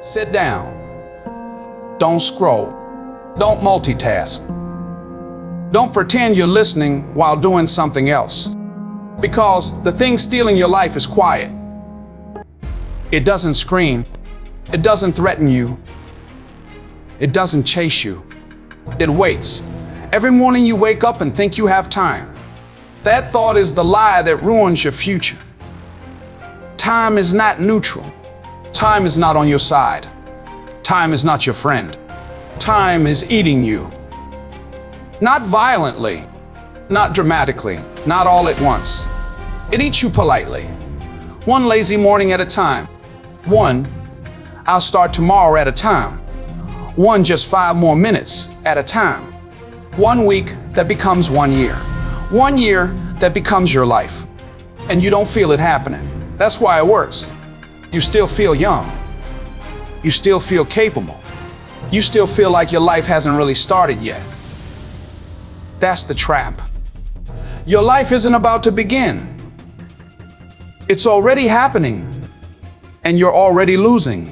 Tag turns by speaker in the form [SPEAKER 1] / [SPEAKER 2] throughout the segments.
[SPEAKER 1] Sit down. Don't scroll. Don't multitask. Don't pretend you're listening while doing something else. Because the thing stealing your life is quiet. It doesn't scream. It doesn't threaten you. It doesn't chase you. It waits. Every morning you wake up and think you have time. That thought is the lie that ruins your future. Time is not neutral. Time is not on your side. Time is not your friend. Time is eating you. Not violently, not dramatically, not all at once. It eats you politely. One lazy morning at a time. One, I'll start tomorrow at a time. One, just 5 more minutes at a time. 1 week that becomes 1 year. 1 year that becomes your life. And you don't feel it happening. That's why it works. You still feel young. You still feel capable. You still feel like your life hasn't really started yet. That's the trap. Your life isn't about to begin. It's already happening, and you're already losing.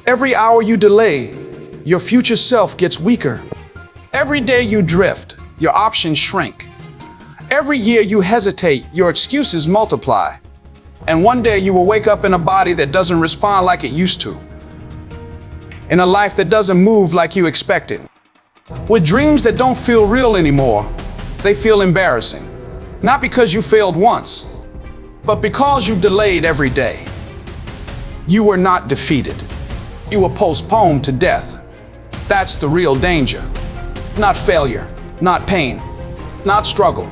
[SPEAKER 1] Every hour you delay, your future self gets weaker. Every day you drift, your options shrink. Every year you hesitate, your excuses multiply. And one day you will wake up in a body that doesn't respond like it used to. In a life that doesn't move like you expected. With dreams that don't feel real anymore, they feel embarrassing. Not because you failed once, but because you delayed every day. You were not defeated. You were postponed to death. That's the real danger. Not failure, not pain, not struggle.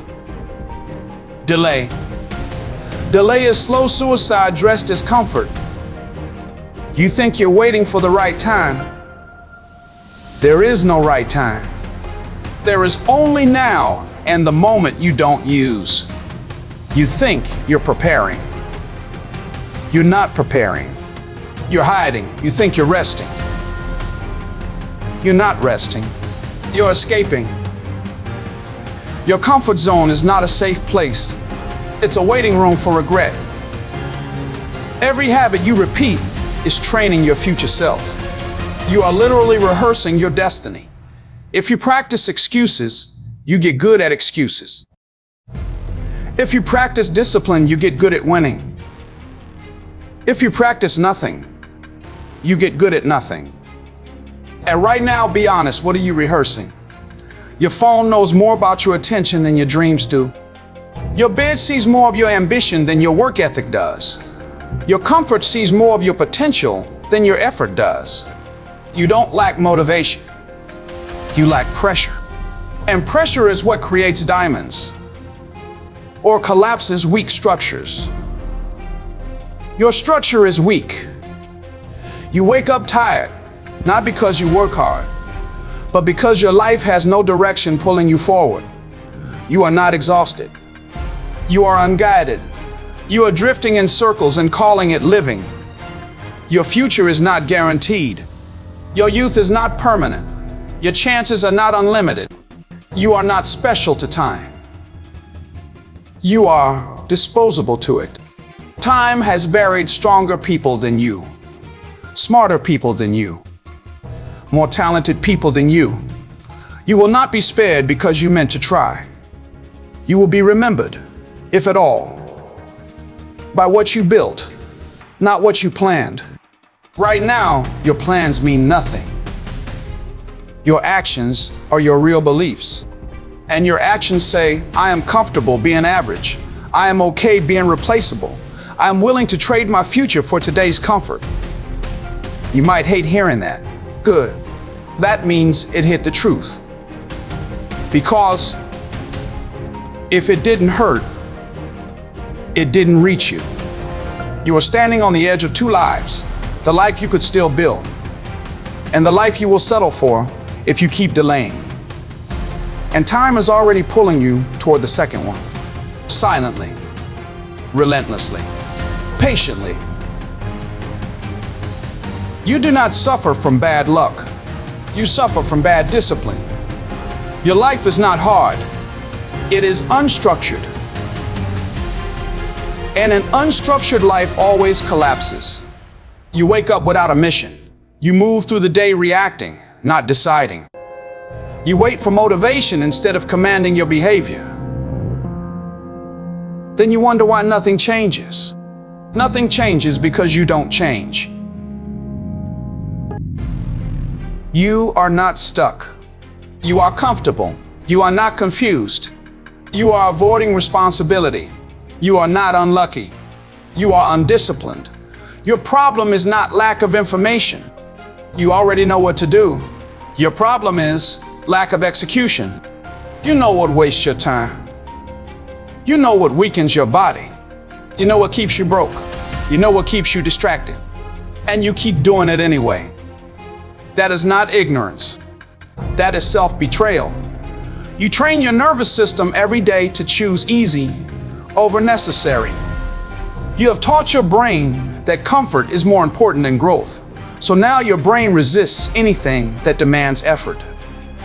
[SPEAKER 1] Delay. Delay is slow suicide dressed as comfort. You think you're waiting for the right time. There is no right time. There is only now and the moment you don't use. You think you're preparing. You're not preparing. You're hiding. You think you're resting. You're not resting. You're escaping. Your comfort zone is not a safe place. It's a waiting room for regret. Every habit you repeat is training your future self. You are literally rehearsing your destiny. If you practice excuses, you get good at excuses. If you practice discipline, you get good at winning. If you practice nothing, you get good at nothing. And right now, be honest, what are you rehearsing? Your phone knows more about your attention than your dreams do. Your bed sees more of your ambition than your work ethic does. Your comfort sees more of your potential than your effort does. You don't lack motivation. You lack pressure. And pressure is what creates diamonds or collapses weak structures. Your structure is weak. You wake up tired, not because you work hard, but because your life has no direction pulling you forward. You are not exhausted. You are unguided. You are drifting in circles and calling it living. Your future is not guaranteed. Your youth is not permanent. Your chances are not unlimited. You are not special to time. You are disposable to it. Time has buried stronger people than you, smarter people than you, more talented people than you. You will not be spared because you meant to try. You will be remembered, if at all, by what you built, not what you planned. Right now, your plans mean nothing. Your actions are your real beliefs. And your actions say, I am comfortable being average. I am okay being replaceable. I am willing to trade my future for today's comfort. You might hate hearing that. Good. That means it hit the truth. Because if it didn't hurt, it didn't reach you. You are standing on the edge of 2 lives, the life you could still build, and the life you will settle for if you keep delaying. And time is already pulling you toward the second one, silently, relentlessly, patiently. You do not suffer from bad luck. You suffer from bad discipline. Your life is not hard. It is unstructured. And an unstructured life always collapses. You wake up without a mission. You move through the day reacting, not deciding. You wait for motivation instead of commanding your behavior. Then you wonder why nothing changes. Nothing changes because you don't change. You are not stuck. You are comfortable. You are not confused. You are avoiding responsibility. You are not unlucky. You are undisciplined. Your problem is not lack of information. You already know what to do. Your problem is lack of execution. You know what wastes your time. You know what weakens your body. You know what keeps you broke. You know what keeps you distracted. And you keep doing it anyway. That is not ignorance. That is self-betrayal. You train your nervous system every day to choose easy over necessary. You have taught your brain that comfort is more important than growth. So now your brain resists anything that demands effort.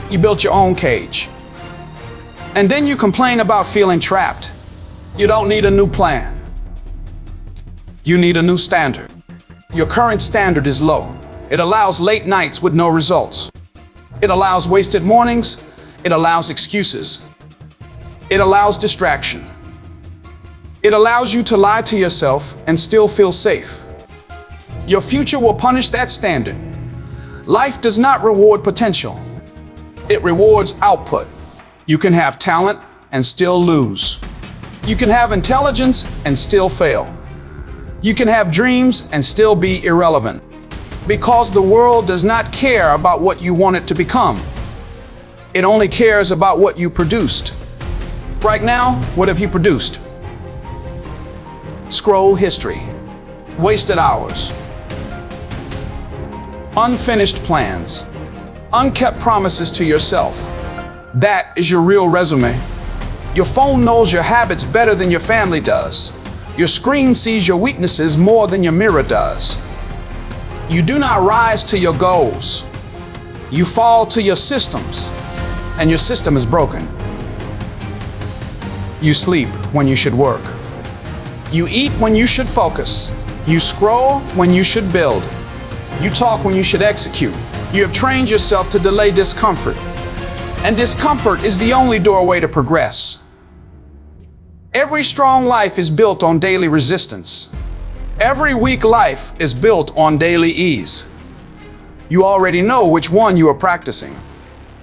[SPEAKER 1] You built your own cage. And then you complain about feeling trapped. You don't need a new plan. You need a new standard. Your current standard is low. It allows late nights with no results. It allows wasted mornings. It allows excuses. It allows distraction. It allows you to lie to yourself and still feel safe. Your future will punish that standard. Life does not reward potential. It rewards output. You can have talent and still lose. You can have intelligence and still fail. You can have dreams and still be irrelevant. Because the world does not care about what you want it to become. It only cares about what you produced. Right now, what have you produced? Scroll history. Wasted hours. Unfinished plans. Unkept promises to yourself. That is your real resume. Your phone knows your habits better than your family does. Your screen sees your weaknesses more than your mirror does. You do not rise to your goals. You fall to your systems, and your system is broken. You sleep when you should work. You eat when you should focus. You scroll when you should build. You talk when you should execute. You have trained yourself to delay discomfort. And discomfort is the only doorway to progress. Every strong life is built on daily resistance. Every weak life is built on daily ease. You already know which one you are practicing.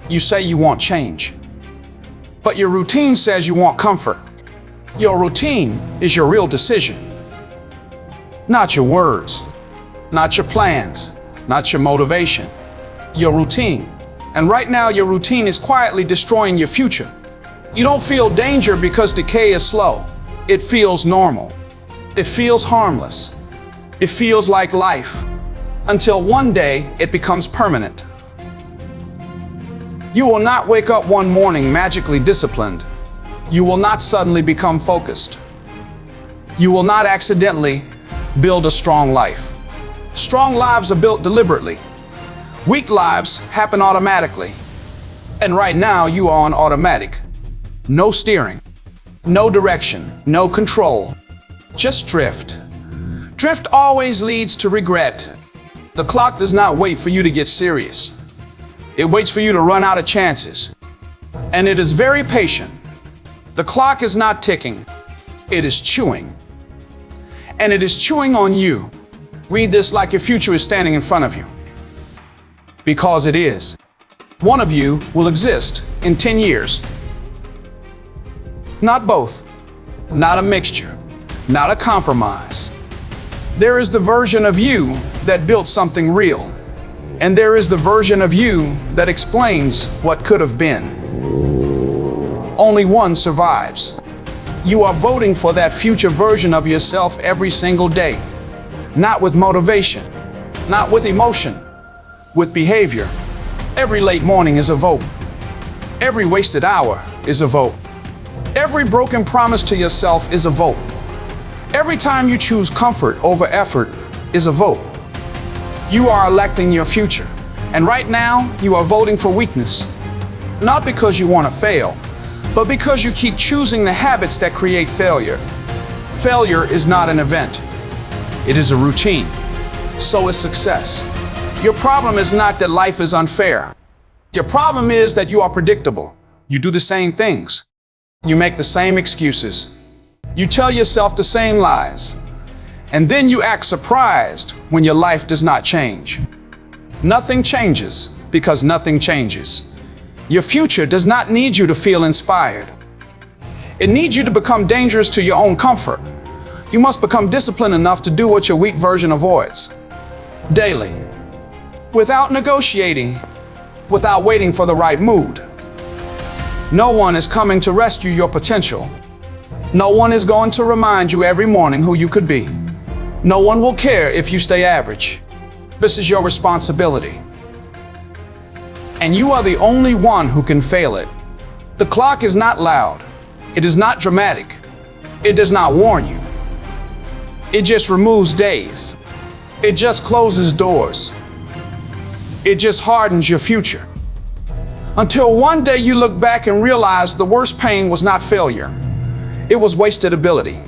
[SPEAKER 1] You say you want change, but your routine says you want comfort. Your routine is your real decision. Not your words, not your plans, not your motivation. Your routine. And right now your routine is quietly destroying your future. You don't feel danger because decay is slow. It feels normal. It feels harmless. It feels like life. Until one day it becomes permanent. You will not wake up one morning magically disciplined. You will not suddenly become focused. You will not accidentally build a strong life. Strong lives are built deliberately. Weak lives happen automatically. And right now you are on automatic. No steering, no direction, no control. Just drift. Drift always leads to regret. The clock does not wait for you to get serious. It waits for you to run out of chances. And it is very patient. The clock is not ticking. It is chewing. And it is chewing on you. Read this like your future is standing in front of you. Because it is. One of you will exist in 10 years. Not both. Not a mixture. Not a compromise. There is the version of you that built something real. And there is the version of you that explains what could have been. Only one survives. You are voting for that future version of yourself every single day. Not with motivation, not with emotion, with behavior. Every late morning is a vote. Every wasted hour is a vote. Every broken promise to yourself is a vote. Every time you choose comfort over effort is a vote. You are electing your future. And right now, you are voting for weakness. Not because you want to fail, but because you keep choosing the habits that create failure. Failure is not an event. It is a routine. so is success. Your problem is not that life is unfair. Your problem is that you are predictable. You do the same things. You make the same excuses. You tell yourself the same lies. And then you act surprised when your life does not change. Nothing changes because nothing changes. Your future does not need you to feel inspired. It needs you to become dangerous to your own comfort. You must become disciplined enough to do what your weak version avoids. Daily. Without negotiating. Without waiting for the right mood. No one is coming to rescue your potential. No one is going to remind you every morning who you could be. No one will care if you stay average. This is your responsibility. And you are the only one who can fail it. The clock is not loud. It is not dramatic. It does not warn you. It just removes days. It just closes doors. It just hardens your future. Until one day you look back and realize the worst pain was not failure. It was wasted ability.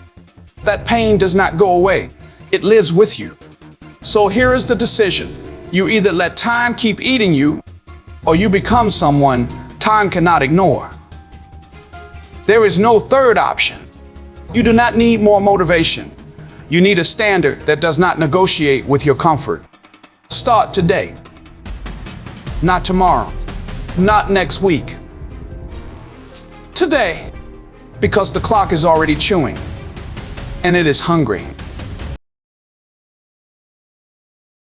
[SPEAKER 1] That pain does not go away. It lives with you. So here is the decision. You either let time keep eating you, or you become someone time cannot ignore. There is no third option. You do not need more motivation. You need a standard that does not negotiate with your comfort. Start today. Not tomorrow. Not next week. Today. Because the clock is already chewing. And it is hungry.